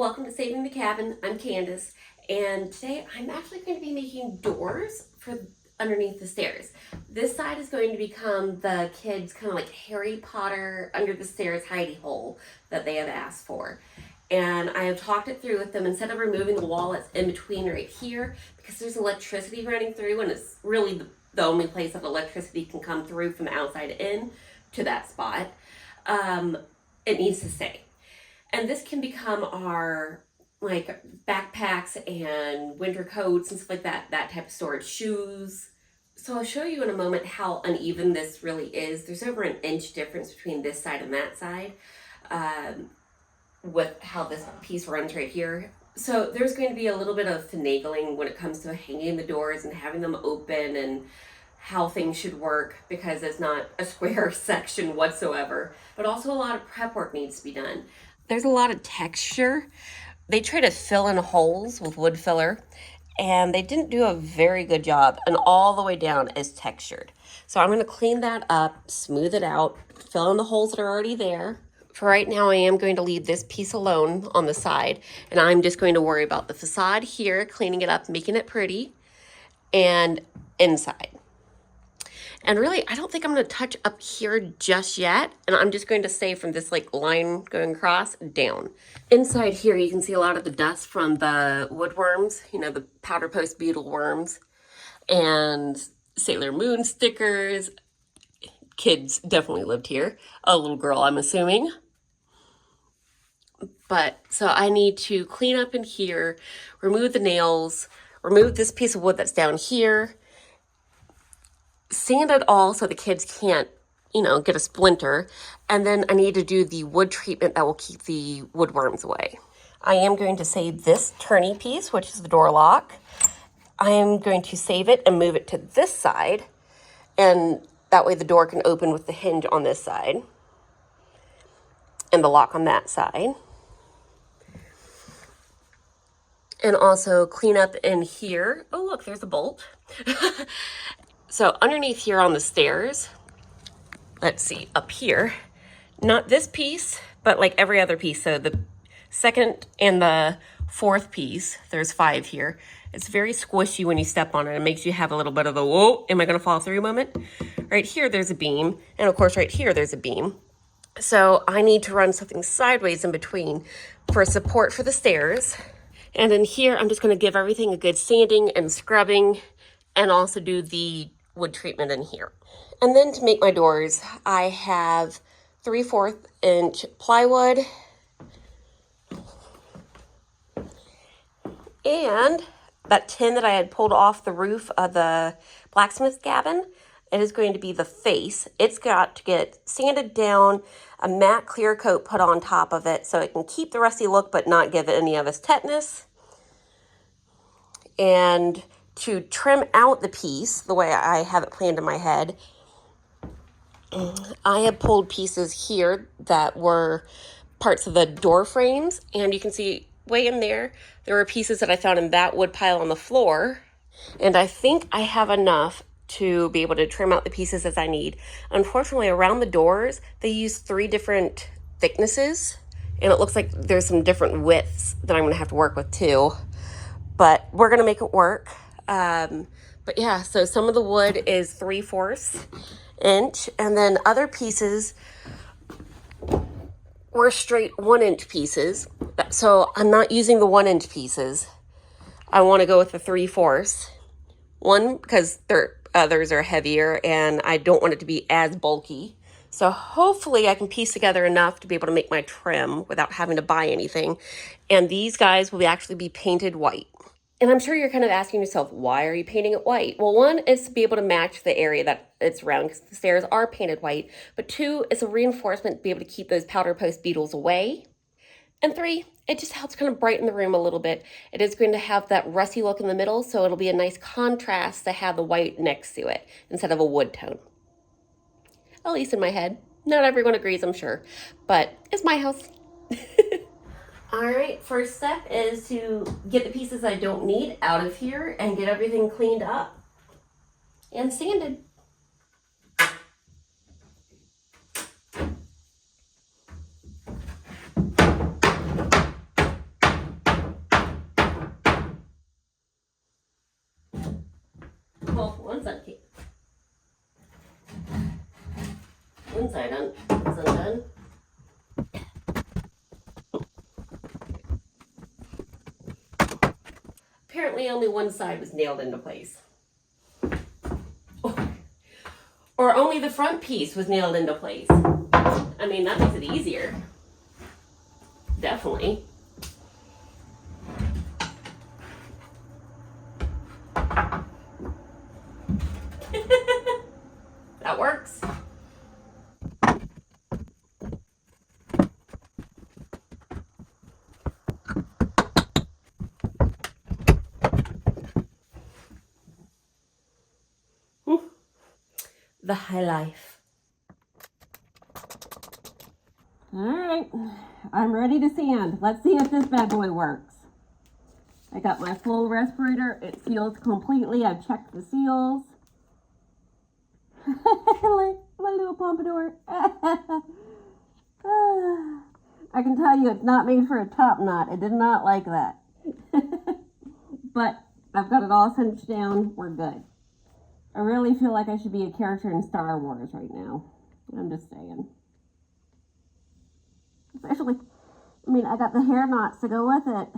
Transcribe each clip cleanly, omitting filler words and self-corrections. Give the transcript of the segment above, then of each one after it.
Welcome to Saving the Cabin. I'm Candace, and today I'm actually going to be making doors for underneath the stairs. This side is going to become the kids' kind of like Harry Potter under the stairs hidey hole that they have asked for. And I have talked it through with them. Instead of removing the wall that's in between right here, because there's electricity running through, and it's really the only place that electricity can come through from the outside in to that spot, it needs to stay. And this can become our like backpacks and winter coats and stuff like that type of storage, shoes. So I'll show you in a moment how uneven this really is. There's over an inch difference between this side and that side with how this piece runs right here. So there's going to be a little bit of finagling when it comes to hanging the doors and having them open and how things should work, because it's not a square section whatsoever, but also a lot of prep work needs to be done. There's a lot of texture. They try to fill in holes with wood filler, and they didn't do a very good job, and all the way down is textured. So I'm going to clean that up, smooth it out, fill in the holes that are already there. For right now, I am going to leave this piece alone on the side, and I'm just going to worry about the facade here, cleaning it up, making it pretty, and inside. And really, I don't think I'm going to touch up here just yet. And I'm just going to stay from this like line going across down. Inside here, you can see a lot of the dust from the woodworms, you know, the powder post beetle worms and Sailor Moon stickers. Kids definitely lived here. A little girl, I'm assuming. But so I need to clean up in here, remove the nails, remove this piece of wood that's down here, sand it all so the kids can't, get a splinter. And then I need to do the wood treatment that will keep the woodworms away. I am going to save this turny piece, which is the door lock. I am going to save it and move it to this side. And that way the door can open with the hinge on this side and the lock on that side. And also clean up in here. Oh, look, there's a bolt. So underneath here on the stairs, let's see, up here, not this piece, but like every other piece. So the second and the fourth piece, there's 5 here. It's very squishy when you step on it. It makes you have a little bit of a, whoa, am I gonna fall through moment? Right here, there's a beam. And of course, right here, there's a beam. So I need to run something sideways in between for support for the stairs. And in here, I'm just gonna give everything a good sanding and scrubbing, and also do the wood treatment in here. And then to make my doors, I have 3/4 inch plywood and that tin that I had pulled off the roof of the blacksmith cabin. It is going to be the face. It's got to get sanded down, a matte clear coat put on top of it so it can keep the rusty look but not give it any of its tetanus. And to trim out the piece the way I have it planned in my head, I have pulled pieces here that were parts of the door frames, and you can see way in there were pieces that I found in that wood pile on the floor, and I think I have enough to be able to trim out the pieces as I need. Unfortunately, around the doors, they use 3 different thicknesses, and it looks like there's some different widths that I'm going to have to work with too, but we're going to make it work. But yeah, so some of the wood is 3/4 inch, and then other pieces were straight 1 inch pieces. So I'm not using the 1 inch pieces. I want to go with the 3/4. One, because others are heavier and I don't want it to be as bulky. So hopefully I can piece together enough to be able to make my trim without having to buy anything. And these guys will actually be painted white. And I'm sure you're kind of asking yourself, why are you painting it white? Well, 1 is to be able to match the area that it's around, because the stairs are painted white. But 2, it's a reinforcement to be able to keep those powder post beetles away. And 3, it just helps kind of brighten the room a little bit. It is going to have that rusty look in the middle, so it'll be a nice contrast to have the white next to it instead of a wood tone. At least in my head. Not everyone agrees, I'm sure, but it's my house. All right, first step is to get the pieces I don't need out of here and get everything cleaned up and sanded. side is undone. Apparently only one side was nailed into place. Or only the front piece was nailed into place. I mean, that makes it easier. Definitely. That works. The high life. All right, I'm ready to sand. Let's see if this bad boy works. I got my full respirator. It seals completely. I've checked the seals. Like my little pompadour. I can tell you it's not made for a top knot. It did not like that. But I've got it all cinched down. We're good. I really feel like I should be a character in Star Wars right now. I'm just saying. Especially, I mean, I got the hair knots to go with it.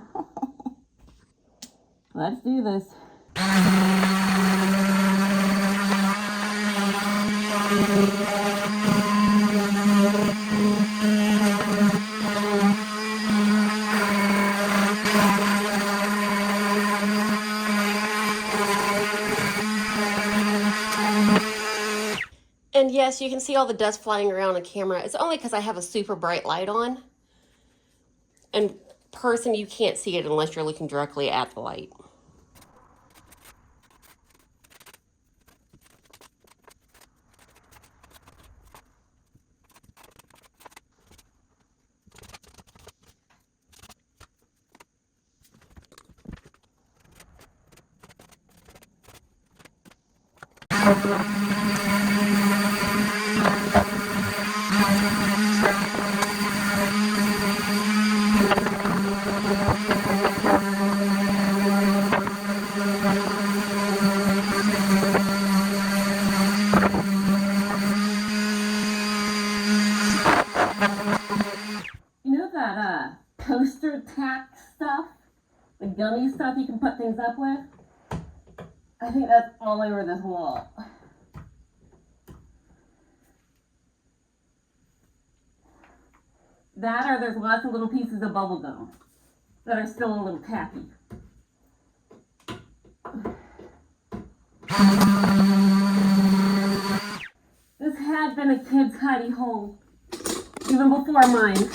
Let's do this. And yes, you can see all the dust flying around on camera. It's only because I have a super bright light on. And person, you can't see it unless you're looking directly at the light. You know that coaster tack stuff? The gummy stuff you can put things up with? I think that's all over this wall. That or there's lots of little pieces of bubble gum that are still a little tacky. This had been a kid's hidey hole, even before mine.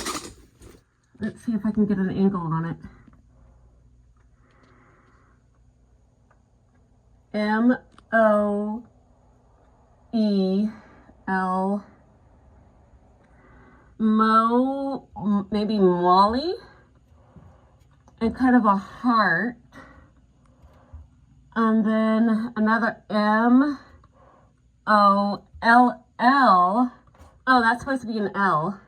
Let's see if I can get an angle on it. M-O-E-L, maybe Molly, and kind of a heart, and then another M-O-L-L. Oh, that's supposed to be an L.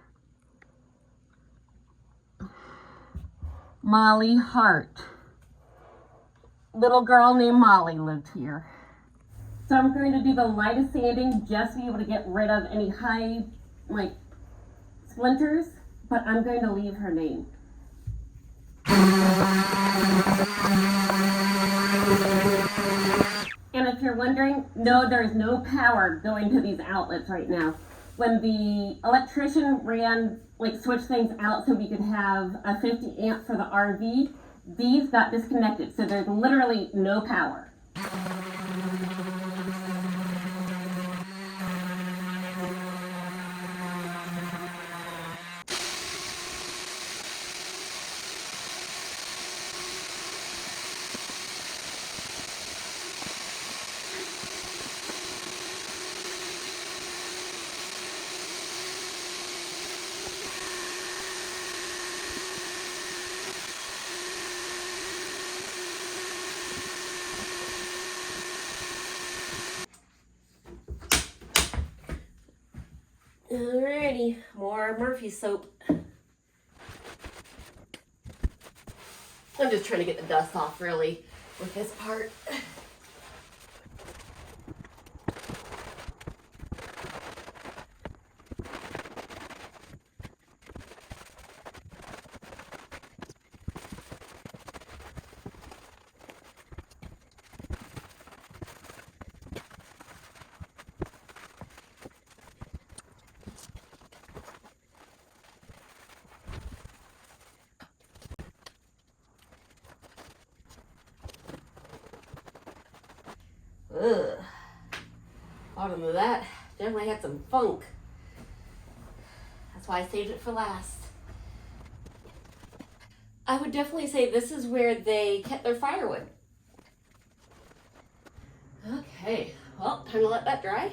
Molly Hart. Little girl named Molly lived here. So I'm going to do the lightest sanding just to be able to get rid of any high, like, splinters, but I'm going to leave her name. And if you're wondering, no, there's no power going to these outlets right now. When the electrician switched things out so we could have a 50 amp for the RV, these got disconnected, so there's literally no power. Alrighty, more Murphy soap. I'm just trying to get the dust off really with this part. Ugh. Bottom of that definitely had some funk. That's why I saved it for last. I would definitely say this is where they kept their firewood. Okay, well, time to let that dry.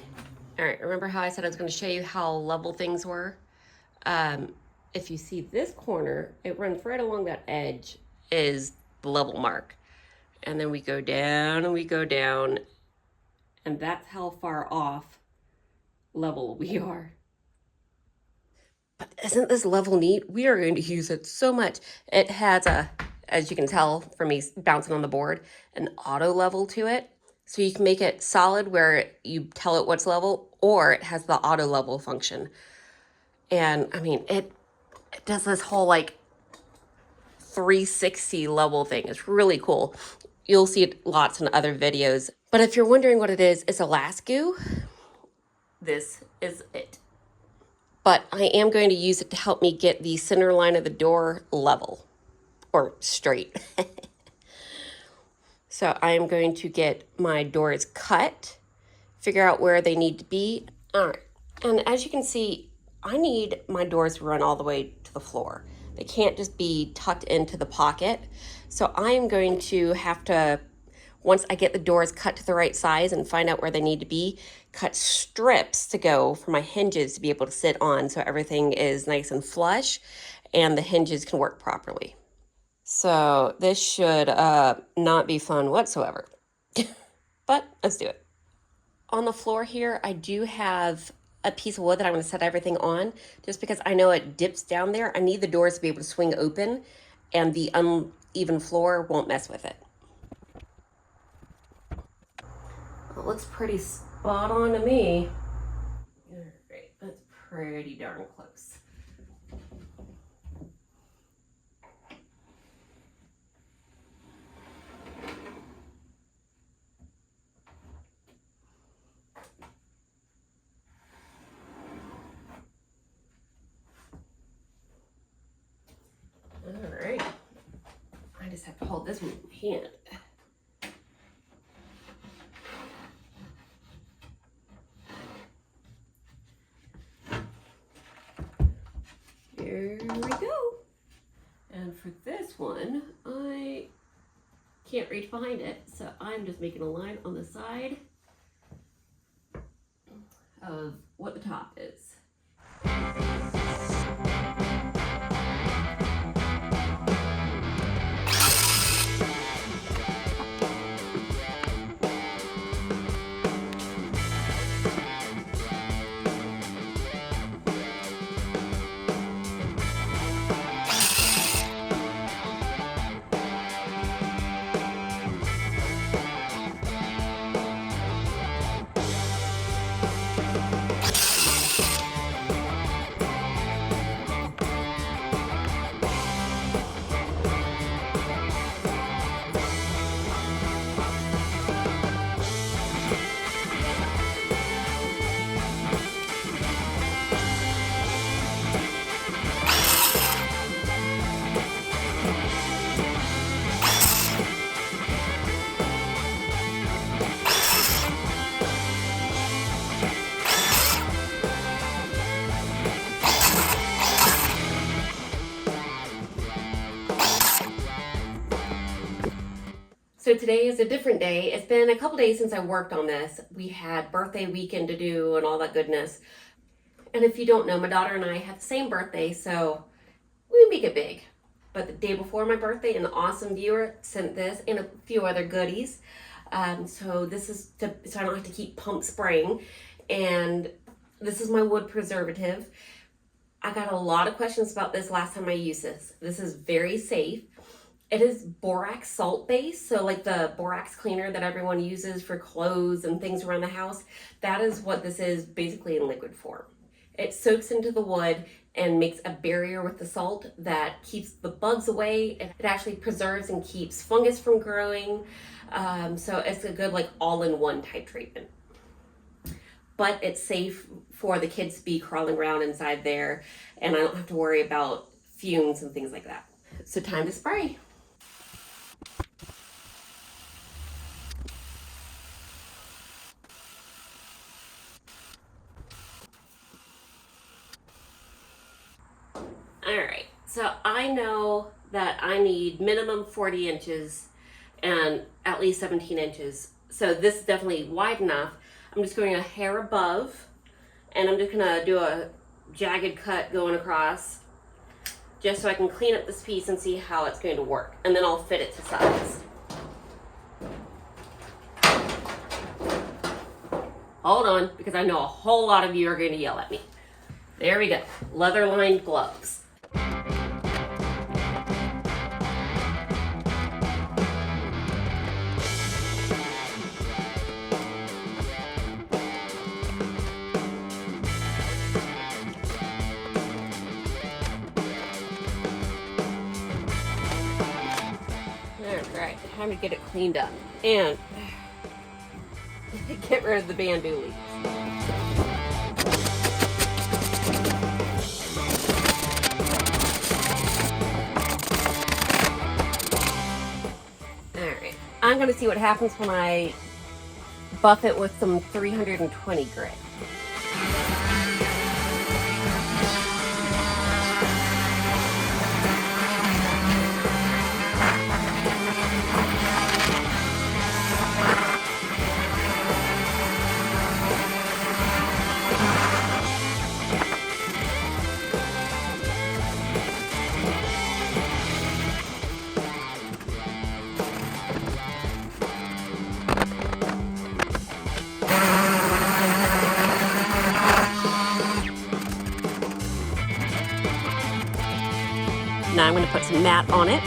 All right, remember how I said I was going to show you how level things were? If you see this corner, it runs right along that edge is the level mark. And then we go down and we go down, and that's how far off level we are. But isn't this level neat? We are going to use it so much. It has a, as you can tell from me bouncing on the board, an auto level to it. So you can make it solid where you tell it what's level, or it has the auto level function. And I mean, it does this whole like 360 level thing. It's really cool. You'll see it lots in other videos. But if you're wondering what it is, it's Elastigoo. This is it. But I am going to use it to help me get the center line of the door level or straight. So I am going to get my doors cut, figure out where they need to be. All right. And as you can see, I need my doors to run all the way to the floor. They can't just be tucked into the pocket. So I am going to have to, once I get the doors cut to the right size and find out where they need to be, cut strips to go for my hinges to be able to sit on so everything is nice and flush and the hinges can work properly. So this should not be fun whatsoever, but let's do it. On the floor here, I do have a piece of wood that I'm going to set everything on just because I know it dips down there. I need the doors to be able to swing open and the uneven floor won't mess with it. Well, it looks pretty spot on to me. All right, that's pretty darn close. All right, I just have to hold this one in my hand. Here we go. And for this one, I can't reach behind it, so I'm just making a line on the side of what the top is. So today is a different day. It's been a couple days since I worked on this. We had birthday weekend to do and all that goodness. And if you don't know, my daughter and I have the same birthday, so we make it big. But the day before my birthday, an awesome viewer sent this and a few other goodies. So this is so I don't have to keep pump spraying. And this is my wood preservative. I got a lot of questions about this last time I used this. This is very safe. It is borax salt based, so like the borax cleaner that everyone uses for clothes and things around the house, that is what this is basically in liquid form. It soaks into the wood and makes a barrier with the salt that keeps the bugs away. It actually preserves and keeps fungus from growing. So it's a good like all-in-one type treatment. But it's safe for the kids to be crawling around inside there, and I don't have to worry about fumes and things like that. So time to spray. So I know that I need minimum 40 inches and at least 17 inches. So this is definitely wide enough. I'm just going a hair above, and I'm just gonna do a jagged cut going across just so I can clean up this piece and see how it's going to work. And then I'll fit it to size. Hold on, because I know a whole lot of you are going to yell at me. There we go, leather-lined gloves. Alright, time to get it cleaned up. And get rid of the bamboo leaves. Alright, I'm going to see what happens when I buff it with some 320 grit. Now I'm going to put some mat on it.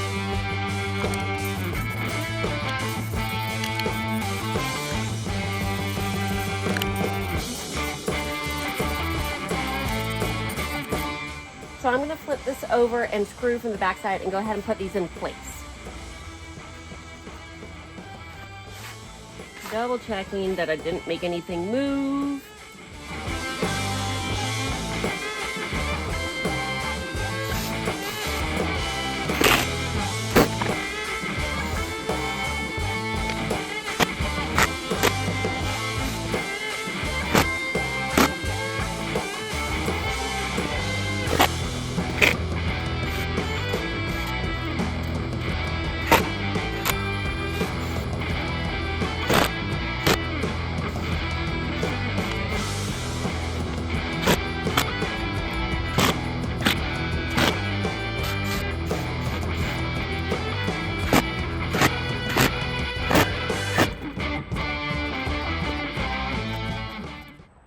So I'm going to flip this over and screw from the backside and go ahead and put these in place. Double checking that I didn't make anything move.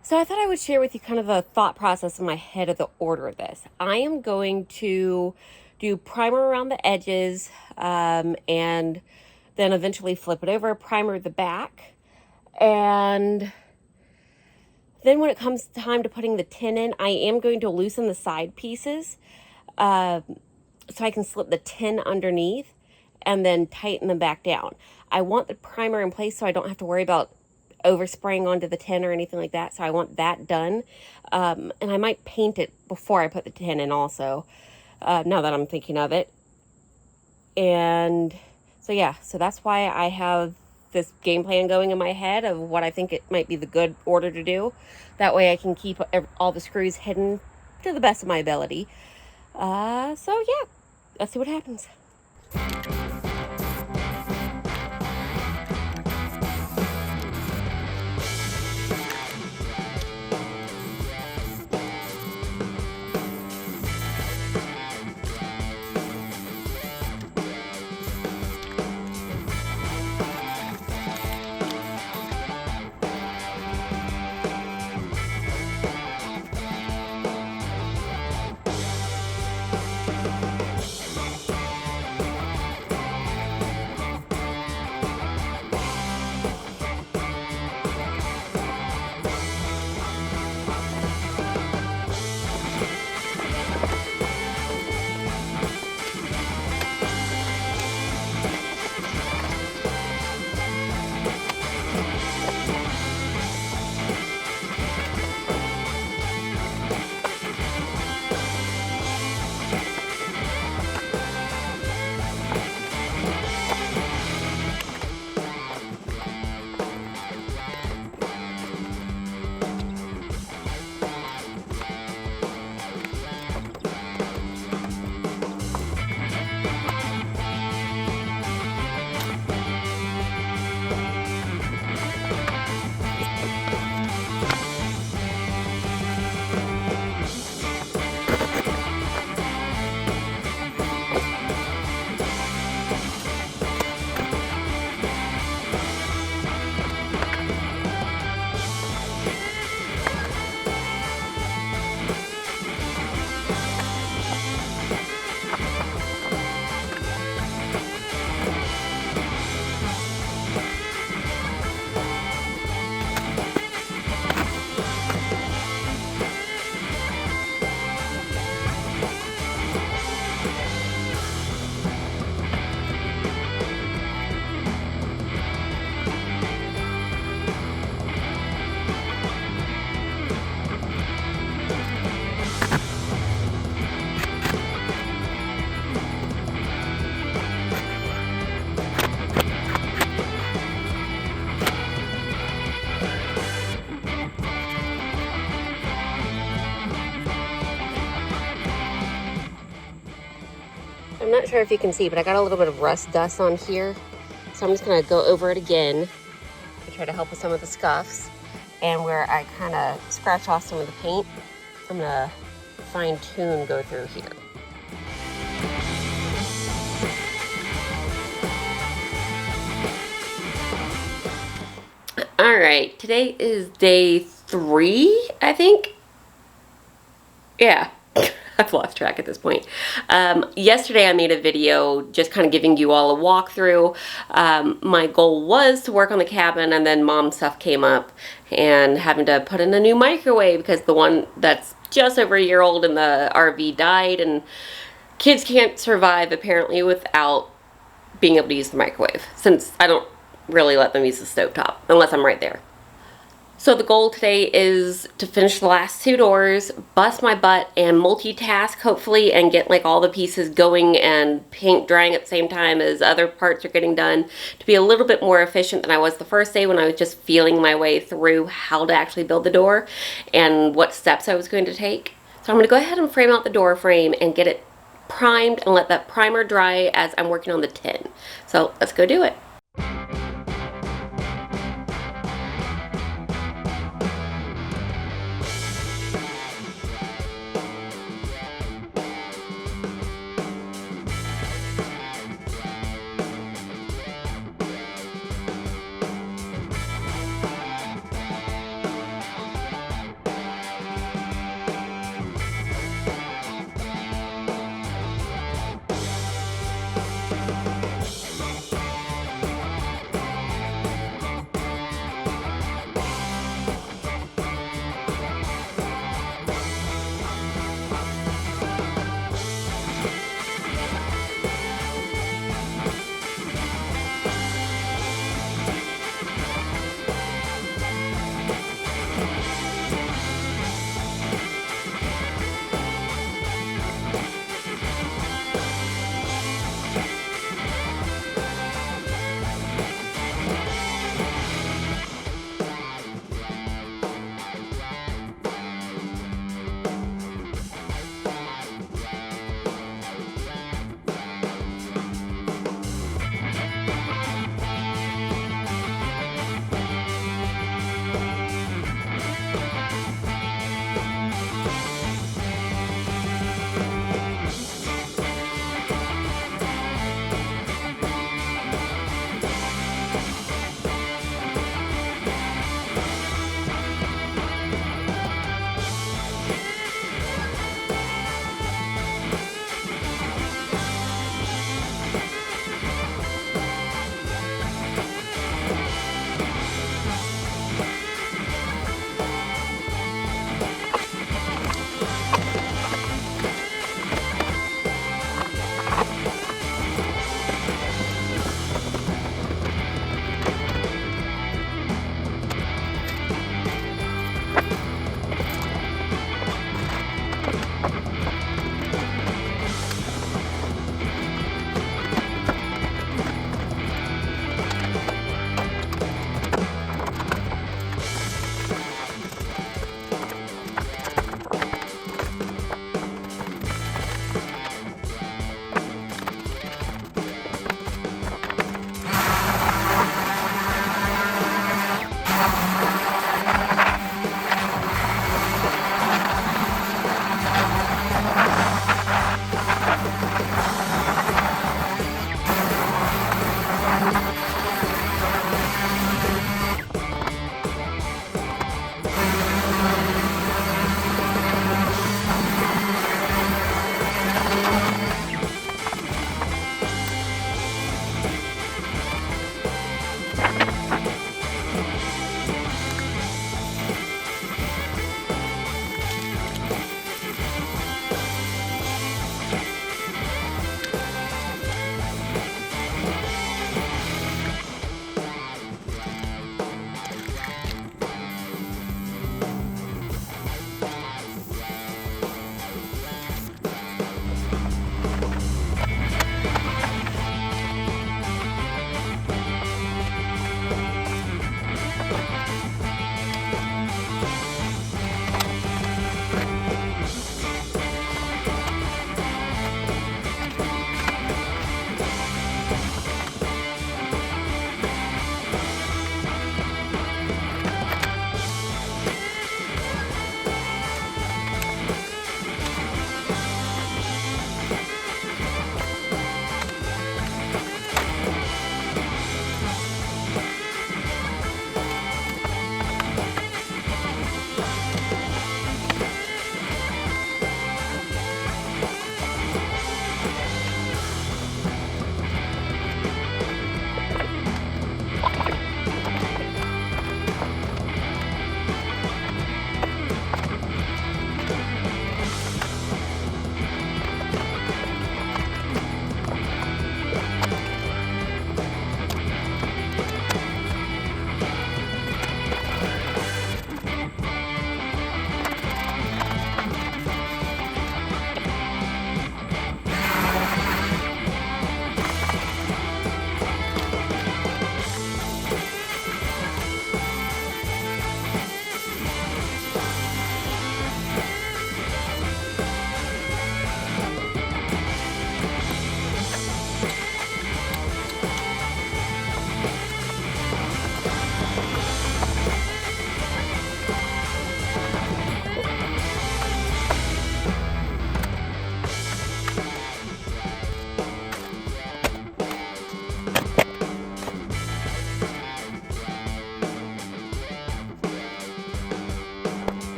So I thought I would share with you kind of the thought process in my head of the order of this. I am going to do primer around the edges and then eventually flip it over, primer the back. And then when it comes time to putting the tin in, I am going to loosen the side pieces so I can slip the tin underneath and then tighten them back down. I want the primer in place so I don't have to worry about overspraying onto the tin or anything like that, so I want that done. And I might paint it before I put the tin in also, now that I'm thinking of it. And so yeah, so that's why I have this game plan going in my head of what I think it might be the good order to do. That way I can keep all the screws hidden to the best of my ability. So yeah, let's see what happens. I'm not sure if you can see, but I got a little bit of rust dust on here. So I'm just gonna go over it again to try to help with some of the scuffs. And where I kind of scratch off some of the paint, I'm gonna fine tune go through here. All right, today is day 3, I think. Yeah, I've lost track at this point. Yesterday I made a video just kind of giving you all a walkthrough. My goal was to work on the cabin, and then mom stuff came up and having to put in a new microwave because the one that's just over a year old in the RV died, and kids can't survive apparently without being able to use the microwave, since I don't really let them use the stovetop unless I'm right there. So the goal today is to finish the last 2 doors, bust my butt, and multitask hopefully, and get like all the pieces going and paint drying at the same time as other parts are getting done, to be a little bit more efficient than I was the first day when I was just feeling my way through how to actually build the door and what steps I was going to take. So I'm going to go ahead and frame out the door frame and get it primed and let that primer dry as I'm working on the tin. So let's go do it.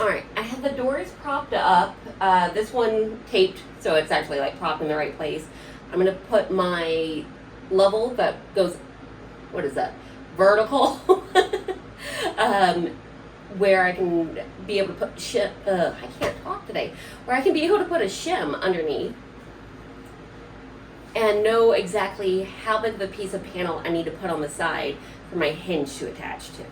Alright, I have the doors propped up. This one taped, so it's actually like propped in the right place. I'm gonna put my level that goes, what is that? Vertical. Where I can be able to put I can't talk today. Where I can be able to put a shim underneath and know exactly how big of a piece of panel I need to put on the side for my hinge to attach to.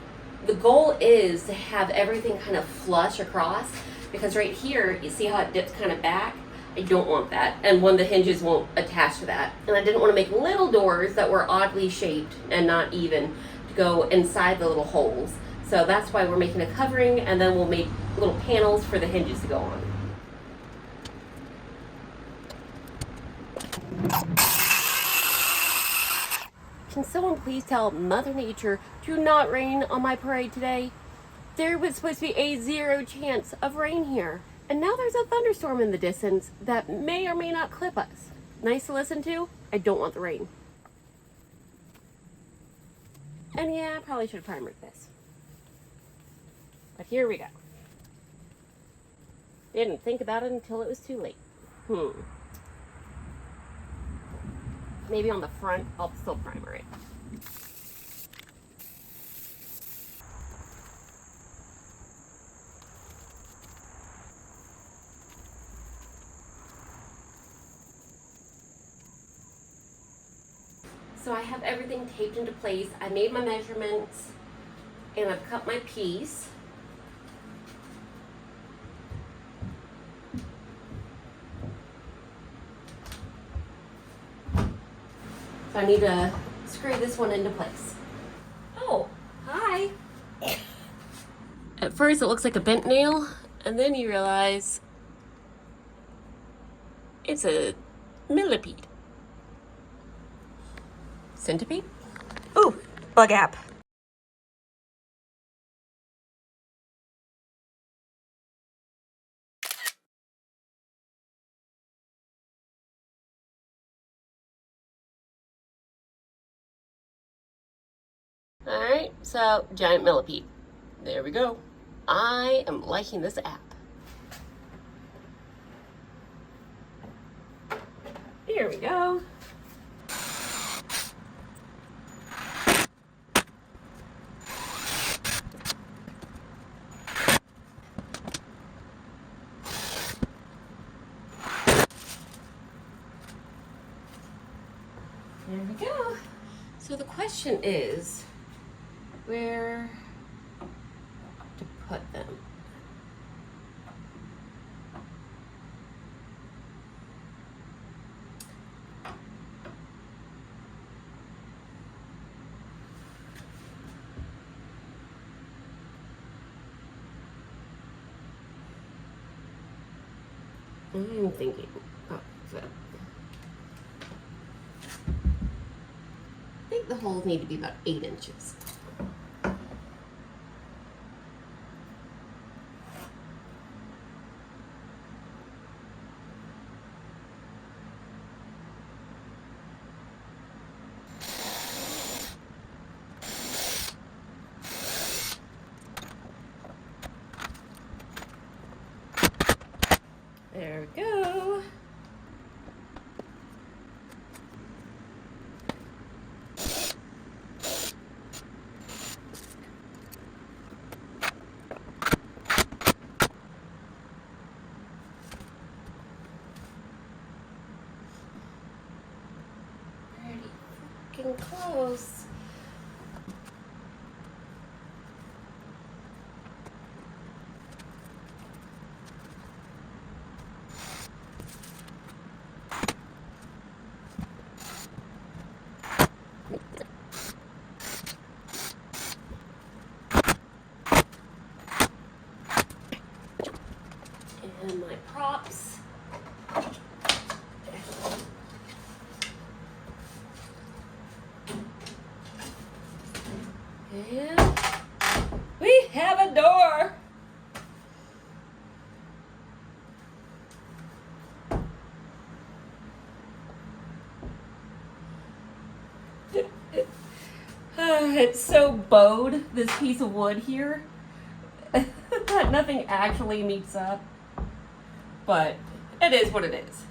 The goal is to have everything kind of flush across, because right here, you see how it dips kind of back? I don't want that, and one of the hinges won't attach to that. And I didn't want to make little doors that were oddly shaped and not even to go inside the little holes. So that's why we're making a covering, and then we'll make little panels for the hinges to go on. Can someone please tell Mother Nature to not rain on my parade today? There was supposed to be a 0 chance of rain here. And now there's a thunderstorm in the distance that may or may not clip us. Nice to listen to. I don't want the rain. And yeah, I probably should have primered this. But here we go. Didn't think about it until it was too late. Maybe on the front, I'll still primer it. So I have everything taped into place. I made my measurements and I've cut my piece. So I need to screw this one into place. Oh, hi. At first it looks like a bent nail, and then you realize it's a millipede. Centipede? Ooh, bug app. Alright, so giant millipede. There we go. I am liking this app. Here we go. There we go. So the question is, where to put them? I'm thinking, so I think the holes need to be about 8 inches. There we go. Pretty fucking close. And my props. And we have a door. It's so bowed, this piece of wood here. That Nothing actually meets up, but it is what it is.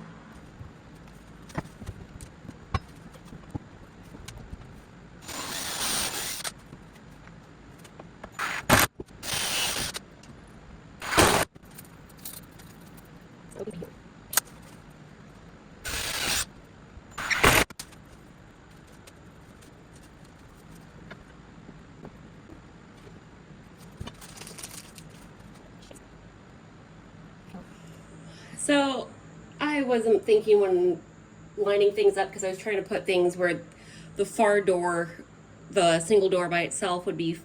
So I wasn't thinking when lining things up because I was trying to put things where the far door, the single door by itself, would be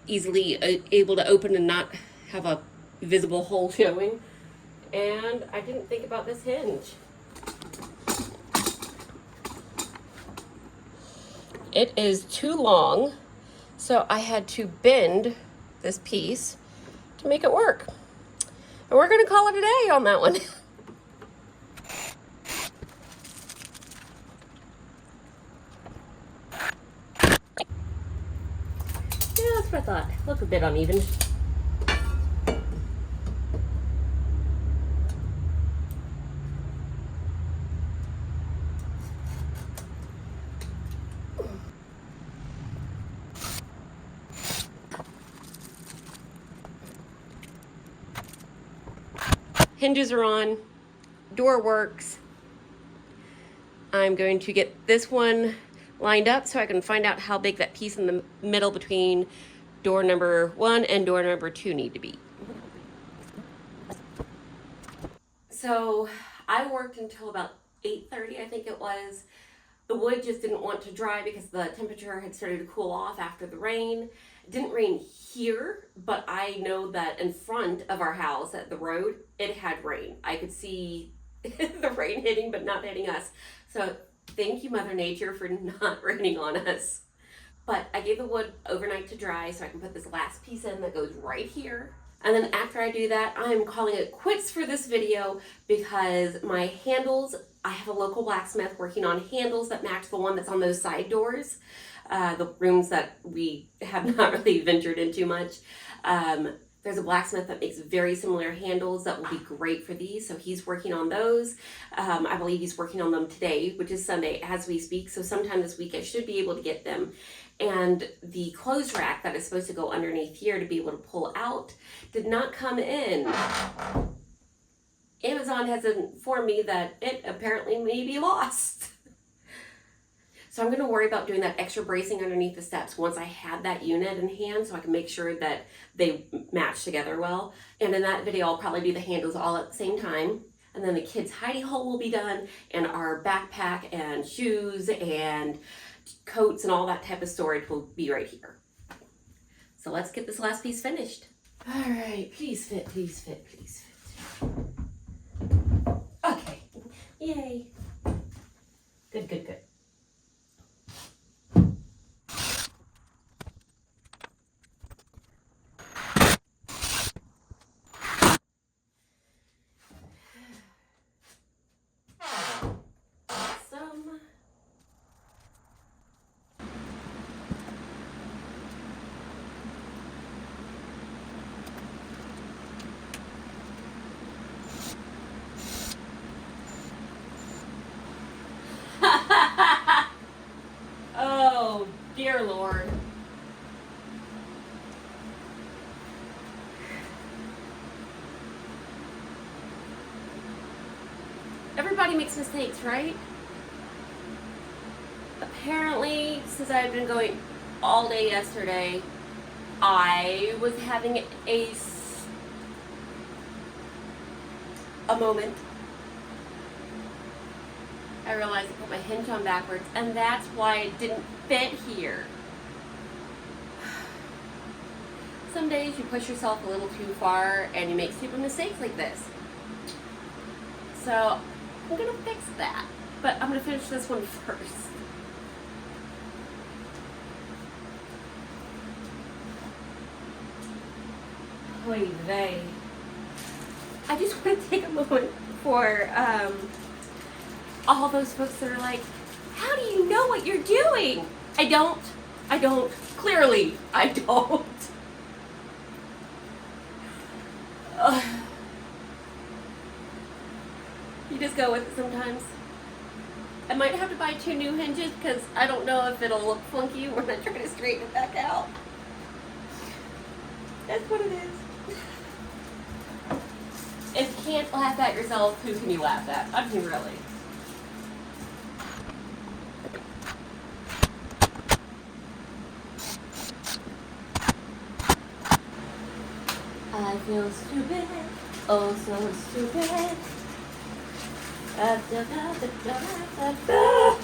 easily able to open and not have a visible hole showing. And I didn't think about this hinge. It is too long, so I had to bend this piece to make it work. And we're gonna call it a day on that one. Yeah, that's what I thought. Look a bit uneven. Hinges are on, door works. I'm going to get this one lined up so I can find out how big that piece in the middle between door number 1 and door number 2 need to be. So I worked until about 8:30, I think it was. The wood just didn't want to dry because the temperature had started to cool off after the rain. It didn't rain here, but I know that in front of our house at the road, it had rain. I could see the rain hitting, but not hitting us. So thank you, Mother Nature, for not raining on us. But I gave the wood overnight to dry so I can put this last piece in that goes right here. And then after I do that, I'm calling it quits for this video because my handles, I have a local blacksmith working on handles that match the one that's on those side doors, the rooms that we have not really ventured into much. There's a blacksmith that makes very similar handles that will be great for these, so he's working on those. I believe he's working on them today, which is Sunday as we speak, so sometime this week I should be able to get them. And the clothes rack that is supposed to go underneath here to be able to pull out did not come in. Amazon has informed me that it apparently may be lost. So I'm going to worry about doing that extra bracing underneath the steps once I have that unit in hand so I can make sure that they match together well. And in that video, I'll probably do the handles all at the same time. And then the kids' hidey hole will be done, and our backpack and shoes and coats and all that type of storage will be right here. So let's get this last piece finished. All right, please fit, please fit, please fit. Okay, yay. Good, good, good. Oh, dear Lord. Everybody makes mistakes, right? Apparently, since I've been going all day yesterday, I was having a moment. I realized I put my hinge on backwards, and that's why it didn't fit here. Some days you push yourself a little too far and you make stupid mistakes like this. So I'm gonna fix that, but I'm gonna finish this one first. Oy vey. I just want to take a moment for all those folks that are like, how do you know what you're doing? I don't. Clearly, I don't. Ugh. You just go with it sometimes. I might have to buy 2 new hinges because I don't know if it'll look funky when I try to straighten it back out. That's what it is. If you can't laugh at yourself, who can you laugh at? I mean, really. I feel stupid, oh so stupid. Da, da, da, da, da, da,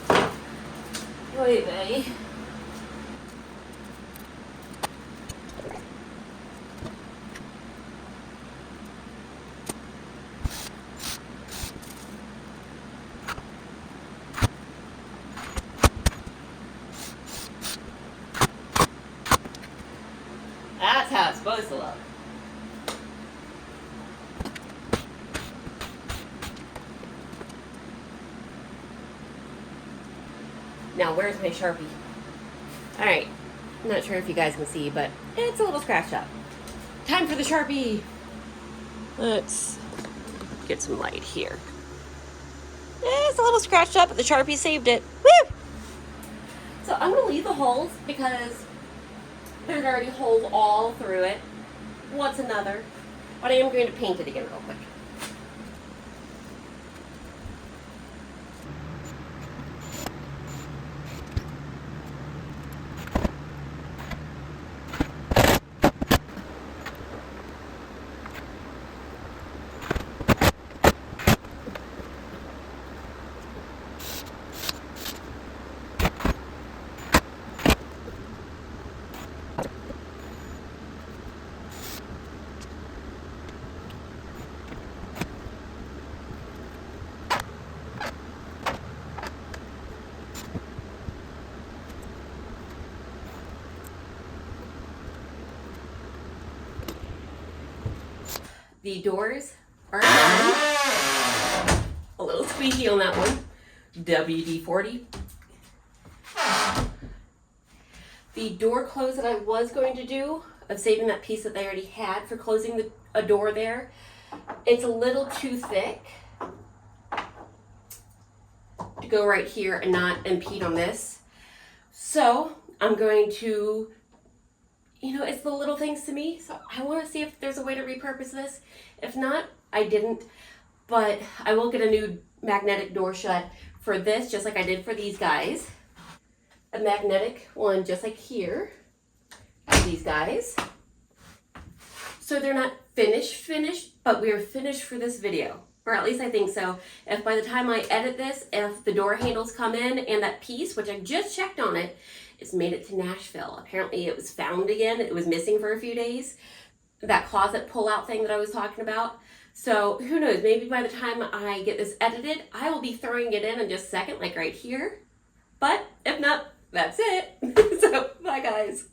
da. Oy vey. That's how it's supposed to look. Now, where's my Sharpie? Alright, I'm not sure if you guys can see, but it's a little scratched up. Time for the Sharpie! Let's get some light here. It's a little scratched up, but the Sharpie saved it. Woo! So I'm going to leave the holes because there's already holes all through it. What's another? But I am going to paint it again real quick. The doors are done. A little squeaky on that one. WD-40. The door close that I was going to do, of saving that piece that they already had for closing a door there, it's a little too thick to go right here and not impede on this. So I'm going to, it's the little things to me. So I want to see if there's a way to repurpose this. If not, I didn't. But I will get a new magnetic door shut for this, just like I did for these guys. A magnetic one just like here, these guys. So they're not finished, but we're finished for this video. Or at least I think so. If by the time I edit this, if the door handles come in and that piece, which I just checked on it, it's made it to Nashville. Apparently it was found again. It was missing for a few days. That closet pull-out thing that I was talking about. So who knows, maybe by the time I get this edited, I will be throwing it in just a second, like right here. But if not, that's it. So bye guys.